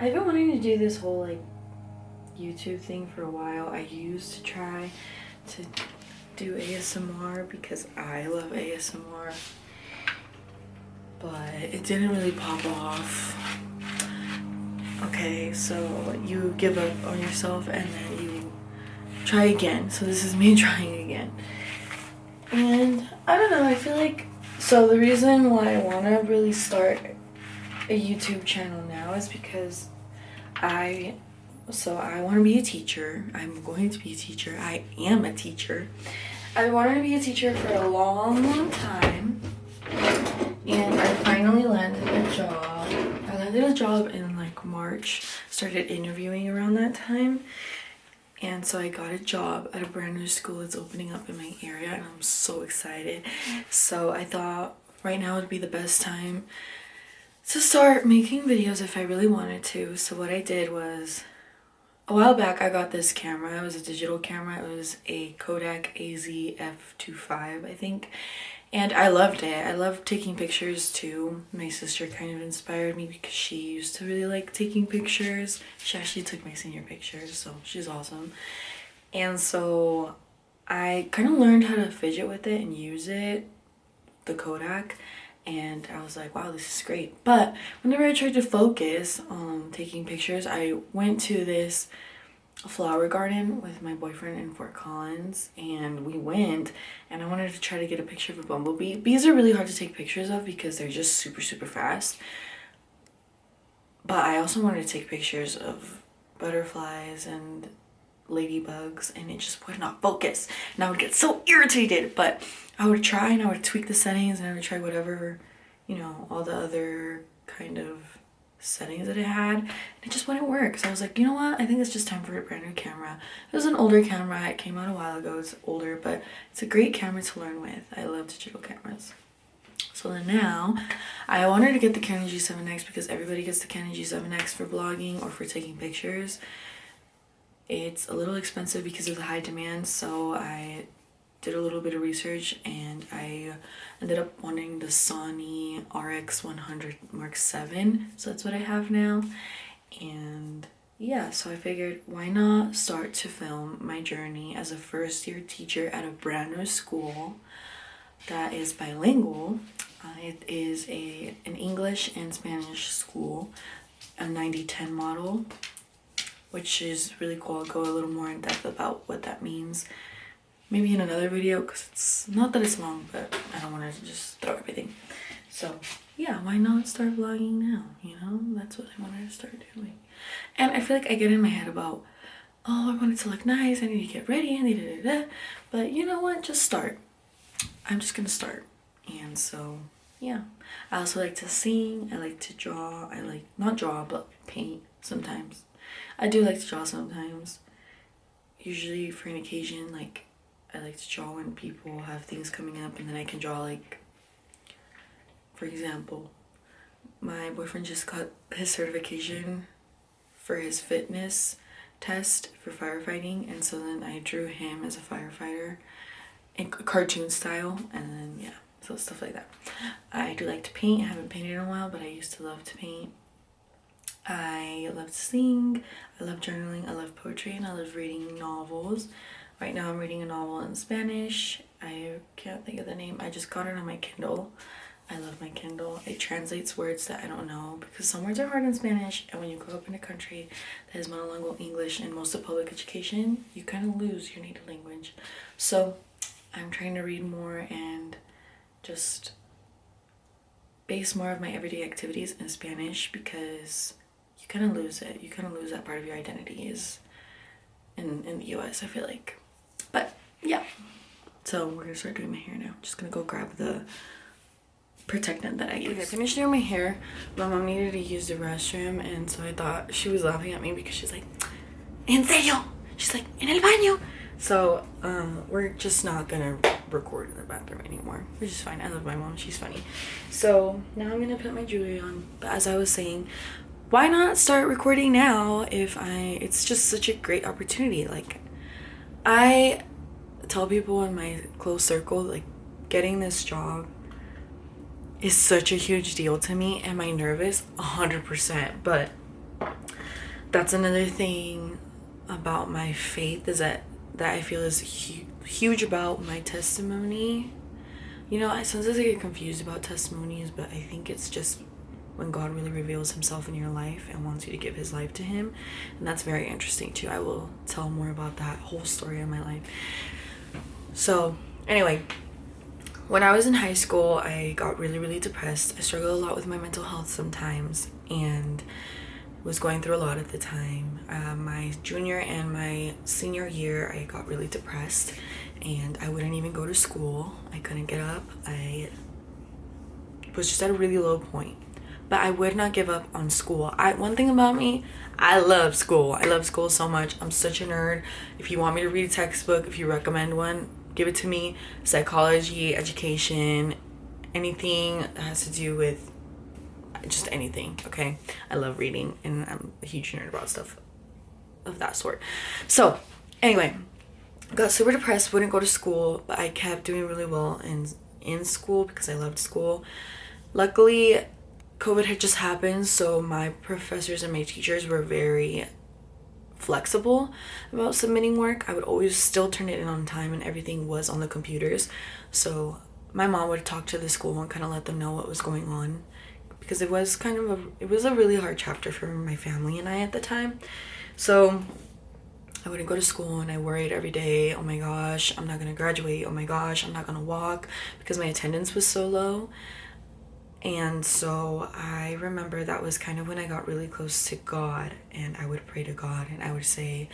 I've been wanting to do this whole like YouTube thing for a while. I used to try to do ASMR because I love ASMR, but it didn't really pop off. Okay, so you give up on yourself and then you try again. So this is me trying again. And I don't know, I feel like, so the reason why I want to really start a YouTube channel now is because I want to be a teacher. I'm going to be a teacher. I am a teacher. I wanted to be a teacher for a long time, and I finally landed a job. I landed a job in like March, started interviewing around that time, and so I got a job at a brand new school that's opening up in my area, and I'm so excited. So I thought right now would be the best time to start making videos if I really wanted to. So what I did was, a while back I got this camera. It was a digital camera. It was a Kodak AZ-F2.5, I think. And I loved it. I loved taking pictures too. My sister kind of inspired me because she used to really like taking pictures. She actually took my senior pictures, so she's awesome. And so I kind of learned how to fidget with it and use it, the Kodak. And I was like, wow, this is great. But whenever I tried to focus on taking pictures, I went to this flower garden with my boyfriend in Fort Collins, and we went and I wanted to try to get a picture of a bumblebee. Bees are really hard to take pictures of because they're just super fast. But I also wanted to take pictures of butterflies and ladybugs, and it just would not focus, and I would get so irritated. But I would try and I would tweak the settings and I would try whatever, you know, all the other kind of settings that it had, and it just wouldn't work. So I was like, you know what, I think it's just time for a brand new camera. It was an older camera, it came out a while ago, it's older, but it's a great camera to learn with. I love digital cameras. So then now I wanted to get the Canon G7X because everybody gets the Canon G7X for vlogging or for taking pictures. It's a little expensive because of the high demand, so I did a little bit of research and I ended up wanting the Sony RX100 Mark VII, so that's what I have now. And yeah, so I figured why not start to film my journey as a first-year teacher at a brand new school that is bilingual. It is an English and Spanish school, a 90-10 model, which is really cool. I'll go a little more in depth about what that means maybe in another video, because it's not that it's long, but I don't want to just throw everything. So yeah, why not start vlogging now, you know? That's what I wanted to start doing. And I feel like I get in my head about, oh, I want it to look nice, I need to get ready, but you know what, just start. I'm just gonna start. And so yeah, I also like to sing, I like to draw, I like, not draw, but paint sometimes. I do like to draw sometimes, usually for an occasion. Like, I like to draw when people have things coming up, and then I can draw, like, for example, my boyfriend just got his certification for his fitness test for firefighting, and so then I drew him as a firefighter in cartoon style, and then yeah, so stuff like that. I do like to paint. I haven't painted in a while, but I used to love to paint. I love to sing, I love journaling, I love poetry, and I love reading novels. Right now I'm reading a novel in Spanish. I can't think of the name. I just got it on my Kindle. I love my Kindle. It translates words that I don't know, because some words are hard in Spanish, and when you grow up in a country that is monolingual English and most of public education, you kind of lose your native language. So I'm trying to read more and just base more of my everyday activities in Spanish, because you kind of lose it. You kind of lose that part of your identity is in the US, I feel like. But yeah, so we're gonna start doing my hair now. Just gonna go grab the protectant that I use. Okay, I finished doing my hair. My mom needed to use the restroom, and so I thought she was laughing at me because she's like, ¿En serio? She's like, ¿En el baño? So we're just not gonna record in the bathroom anymore, which is fine. I love my mom, she's funny. So now I'm gonna put my jewelry on. But as I was saying, why not start recording now if it's just such a great opportunity. Like, I tell people in my close circle, like, getting this job is such a huge deal to me. Am I nervous? 100%. But that's another thing about my faith, is that I feel is huge about my testimony. You know, sometimes I get confused about testimonies, but I think it's just when God really reveals himself in your life and wants you to give his life to him. And that's very interesting too. I will tell more about that whole story of my life. So anyway, when I was in high school, I got really, really depressed. I struggled a lot with my mental health sometimes, and was going through a lot at the time. My junior and my senior year, I got really depressed, and I wouldn't even go to school. I couldn't get up. I was just at a really low point. But I would not give up on school. One thing about me, I love school. I love school so much. I'm such a nerd. If you want me to read a textbook, if you recommend one, give it to me. Psychology, education, anything that has to do with just anything, okay? I love reading, and I'm a huge nerd about stuff of that sort. So anyway, got super depressed, wouldn't go to school, but I kept doing really well in school because I loved school. Luckily, COVID had just happened, so my professors and my teachers were very flexible about submitting work. I would always still turn it in on time, and everything was on the computers. So my mom would talk to the school and kind of let them know what was going on, because it was a really hard chapter for my family and I at the time. So I wouldn't go to school, and I worried every day, oh my gosh, I'm not gonna graduate, oh my gosh, I'm not gonna walk, because my attendance was so low. And so I remember that was kind of when I got really close to God, and I would pray to God, and I would say,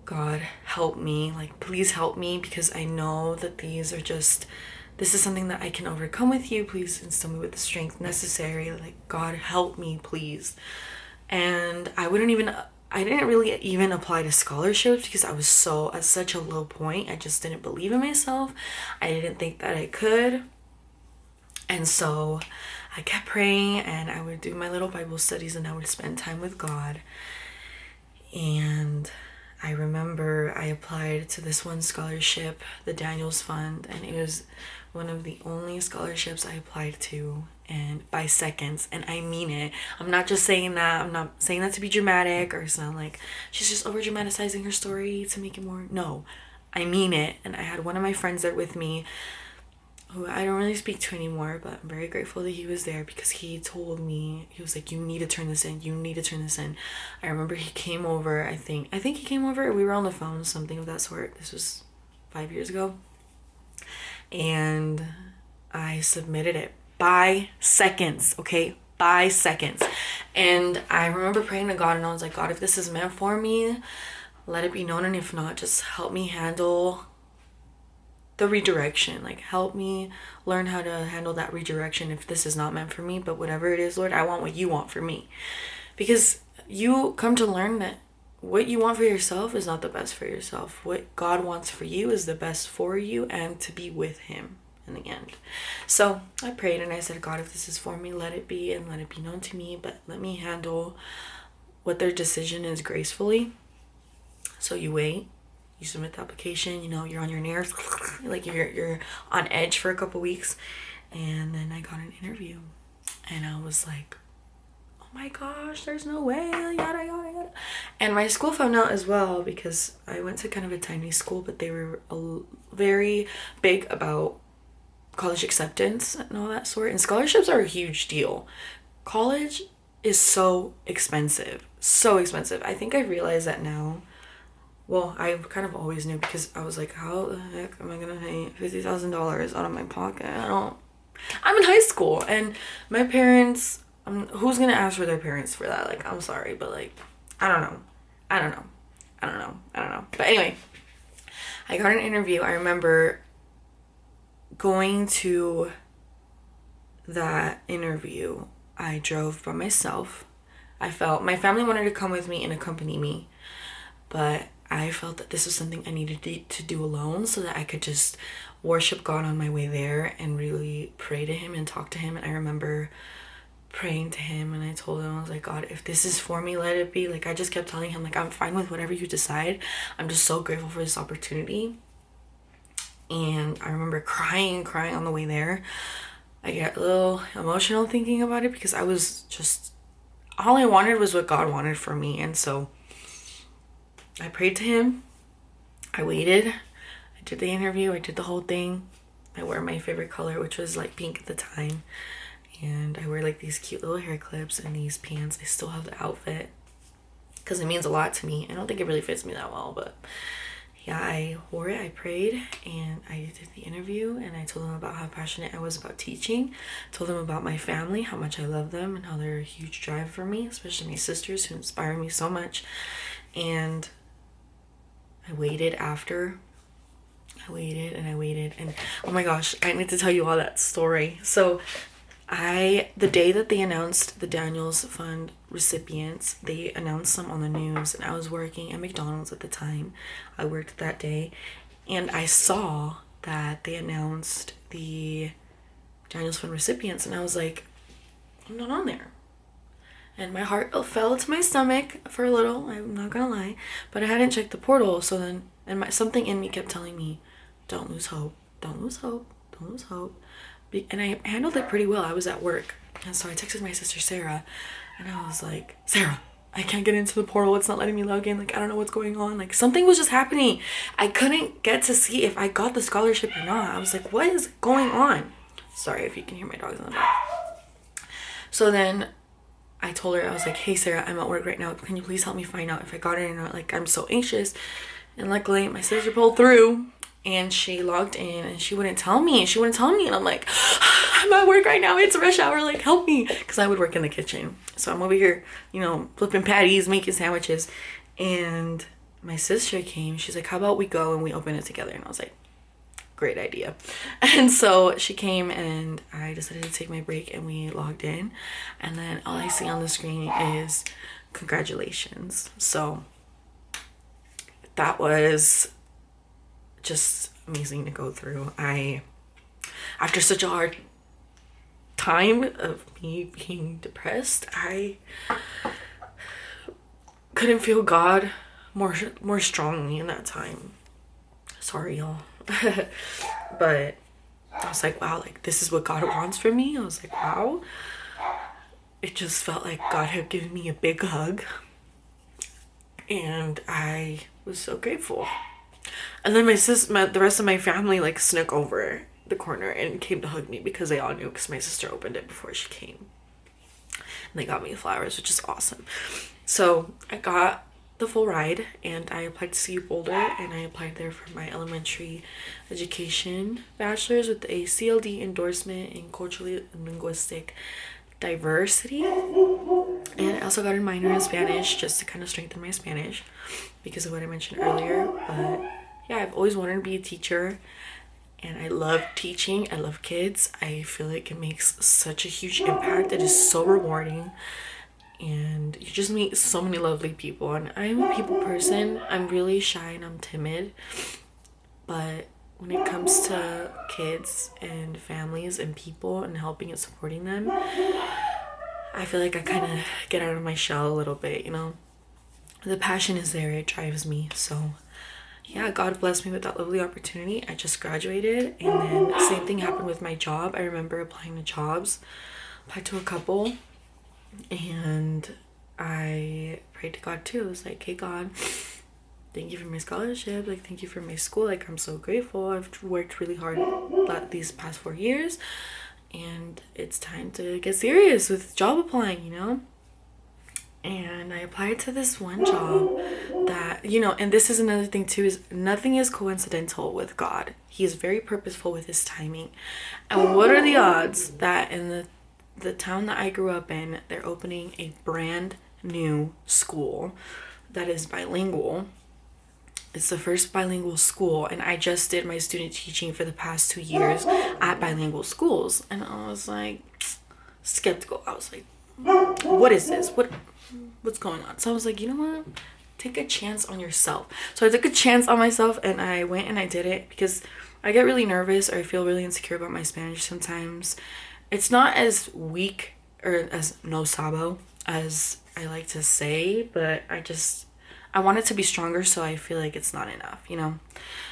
God, help me, like, please help me, because I know that this is something that I can overcome with you. Please instill me with the strength necessary. Like, God, help me, please. And I didn't really even apply to scholarships, because I was at such a low point. I just didn't believe in myself. I didn't think that I could. And so I kept praying, and I would do my little Bible studies, and I would spend time with God. And I remember I applied to this one scholarship, the Daniels Fund, and it was one of the only scholarships I applied to, and by seconds. And I mean it. I'm not just saying that. I'm not saying that to be dramatic or sound like she's just over dramatizing her story to make it more. No, I mean it. And I had one of my friends there with me, who I don't really speak to anymore, but I'm very grateful that he was there, because he told me, he was like, you need to turn this in, you need to turn this in. I remember he came over, I think he came over, we were on the phone, something of that sort. This was 5 years ago. And I submitted it by seconds, okay? By seconds. And I remember praying to God, and I was like, God, if this is meant for me, let it be known, and if not, just help me handle the redirection. Like, help me learn how to handle that redirection if this is not meant for me. But whatever it is, Lord, I want what you want for me. Because you come to learn that what you want for yourself is not the best for yourself. What God wants for you is the best for you, and to be with him in the end. So I prayed, and I said, God, if this is for me, let it be, and let it be known to me, but let me handle what their decision is gracefully. So you wait. You submit the application, you're on your nerves, like you're on edge for a couple weeks. And then I got an interview, and I was like, oh my gosh, there's no way, yada, yada, yada. And my school found out as well, because I went to kind of a tiny school, but they were very big about college acceptance and all that sort. And scholarships are a huge deal. College is so expensive. I think I realize that now. Well, I kind of always knew, because I was like, how the heck am I going to pay $50,000 out of my pocket? I'm in high school, and my parents, who's going to ask for their parents for that? Like, I'm sorry, but like, I don't know. But anyway, I got an interview. I remember going to that interview. I drove by myself. My family wanted to come with me and accompany me, but I felt that this was something I needed to do alone, so that I could just worship God on my way there and really pray to him and talk to him. And I remember praying to him, and I told him, I was like, God, if this is for me, let it be. Like, I just kept telling him, like, I'm fine with whatever you decide. I'm just so grateful for this opportunity. And I remember crying on the way there. I get a little emotional thinking about it, because I was all I wanted was what God wanted for me. And so I prayed to him. I waited. I did the interview. I did the whole thing. I wore my favorite color, which was like pink at the time. And I wear like these cute little hair clips and these pants. I still have the outfit because it means a lot to me. I don't think it really fits me that well, but yeah, I wore it. I prayed and I did the interview, and I told them about how passionate I was about teaching. Told them about my family, how much I love them, and how they're a huge drive for me, especially my sisters who inspire me so much. And I waited after. I waited and I waited, and oh my gosh, I need to tell you all that story. So the day that they announced the Daniels Fund recipients, they announced them on the news, and I was working at McDonald's at the time. I worked that day, and I saw that they announced the Daniels Fund recipients, and I was like, I'm not on there. And my heart fell to my stomach for a little, I'm not gonna lie, but I hadn't checked the portal. So then, and something in me kept telling me, don't lose hope, don't lose hope, don't lose hope. And I handled it pretty well. I was at work, and so I texted my sister Sarah, and I was like, Sarah, I can't get into the portal, it's not letting me log in, like I don't know what's going on, like something was just happening. I couldn't get to see if I got the scholarship or not. I was like, what is going on? Sorry if you can hear my dogs in the back. So then I told her, I was like, hey Sarah, I'm at work right now, can you please help me find out if I got it or not? Like, I'm so anxious. And luckily my sister pulled through, and she logged in, and she wouldn't tell me. And I'm like, I'm at work right now, it's rush hour, like help me, because I would work in the kitchen. So I'm over here, you know, flipping patties, making sandwiches, and my sister came. She's like, how about we go and we open it together? And I was like, great idea. And so she came, and I decided to take my break, and we logged in, and then all I see on the screen is congratulations. So that was just amazing to go through. After such a hard time of me being depressed, I couldn't feel God more strongly in that time. Sorry y'all. But I was like, wow, like this is what God wants for me. I was like, wow. It just felt like God had given me a big hug, and I was so grateful. And then the rest of my family like snuck over the corner and came to hug me, because they all knew, because my sister opened it before she came. And they got me flowers, which is awesome. So I got the full ride, and I applied to CU Boulder, and I applied there for my elementary education bachelor's with a CLD endorsement in culturally and linguistic diversity. And I also got a minor in Spanish just to kind of strengthen my Spanish because of what I mentioned earlier. But yeah, I've always wanted to be a teacher, and I love teaching. I love kids. I feel like it makes such a huge impact. It is so rewarding, and you just meet so many lovely people. And I'm a people person. I'm really shy and I'm timid, but when it comes to kids and families and people and helping and supporting them, I feel like I kind of get out of my shell a little bit, you know. The passion is there. It drives me. So yeah, God blessed me with that lovely opportunity. I just graduated, and then the same thing happened with my job. I remember applying to jobs, applied to a couple, and I prayed to God too. I was like, hey God, thank you for my scholarship, like thank you for my school, like I'm so grateful. I've worked really hard these past 4 years, and it's time to get serious with job applying, you know. And I applied to this one job that, you know, and this is another thing too, is nothing is coincidental with God. He is very purposeful with his timing. And what are the odds that in the town that I grew up in, they're opening a brand new school that is bilingual. It's the first bilingual school, and I just did my student teaching for the past 2 years at bilingual schools, and I was like skeptical. I was like, what is this? What's going on? So I was like, you know what? Take a chance on yourself. So I took a chance on myself, and I went and I did it, because I get really nervous, or I feel really insecure about my Spanish sometimes. It's not as weak or as no sabo as I like to say, but I want it to be stronger, so I feel like it's not enough, you know?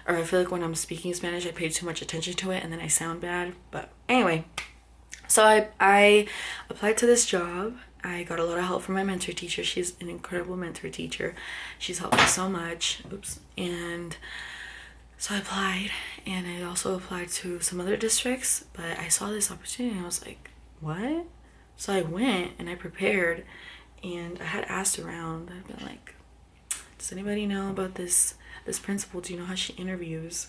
Or I feel like when I'm speaking Spanish, I pay too much attention to it, and then I sound bad. But anyway, so I applied to this job I got a lot of help from my mentor teacher. She's an incredible mentor teacher. She's helped me so much. Oops. And so I applied, and I also applied to some other districts, but I saw this opportunity and I was like, what? So I went and I prepared, and I had asked around. I've been like, does anybody know about this principal? Do you know how she interviews?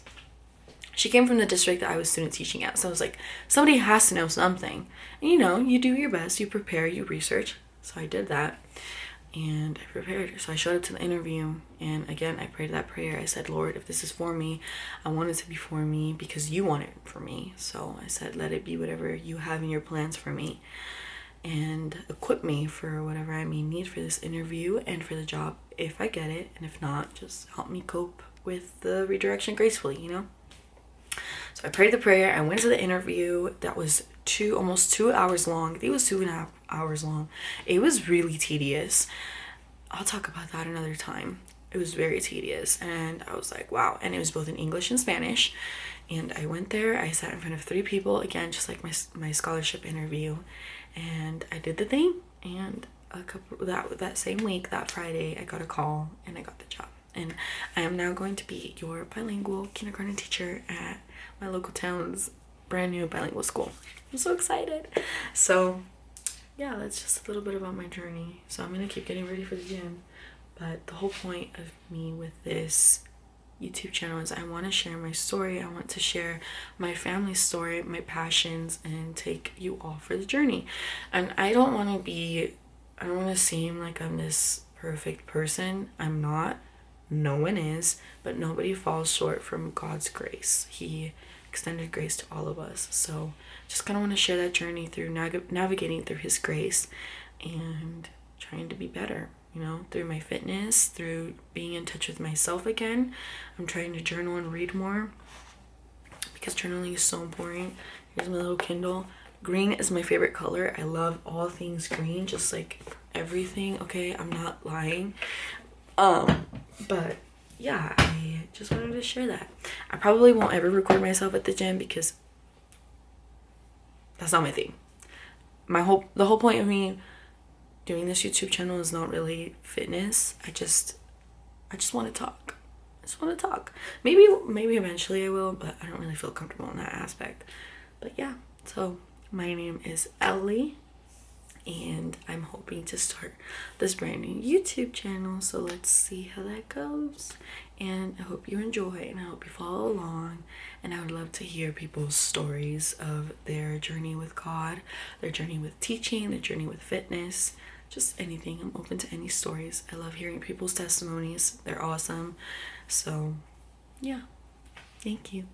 She came from the district that I was student teaching at. So I was like, somebody has to know something. And you do your best, you prepare, you research. So I did that, and I prepared. So I showed up to the interview, and again, I prayed that prayer. I said, Lord, if this is for me, I want it to be for me because you want it for me. So I said, let it be whatever you have in your plans for me, and equip me for whatever I may need for this interview and for the job if I get it. And if not, just help me cope with the redirection gracefully, So I prayed the prayer. I went to the interview. That was almost 2 hours long. I think it was 2.5 hours long. It was really tedious. I'll talk about that another time. It was very tedious, and I was like, wow. And it was both in English and Spanish. And I went there. I sat in front of 3 people, again, just like my scholarship interview. And I did the thing. And that same week, that Friday, I got a call and I got the job. And I am now going to be your bilingual kindergarten teacher at my local town's brand new bilingual school. I'm so excited. So yeah, that's just a little bit about my journey. So I'm gonna keep getting ready for the gym. But the whole point of me with this YouTube channel is I want to share my story. I want to share my family's story, my passions, and take you all for the journey. And I don't want to seem like I'm this perfect person. I'm not. No one is, but nobody falls short from God's grace. He extended grace to all of us. So just kind of want to share that journey through navigating through his grace and trying to be better, through my fitness, through being in touch with myself again. I'm trying to journal and read more because journaling is so important. Here's my little Kindle. Green is my favorite color. I love all things green, just like everything. Okay, I'm not lying. But yeah, I just wanted to share that. I probably won't ever record myself at the gym because that's not my thing. The whole point of me doing this YouTube channel is not really fitness. I just want to talk. I just want to talk. Maybe eventually I will, but I don't really feel comfortable in that aspect. But yeah, so my name is Ellie, and I'm hoping to start this brand new YouTube channel. So let's see how that goes. And I hope you enjoy, and I hope you follow along. And I would love to hear people's stories of their journey with God, their journey with teaching, their journey with fitness, just anything. I'm open to any stories. I love hearing people's testimonies. They're awesome. So yeah, thank you.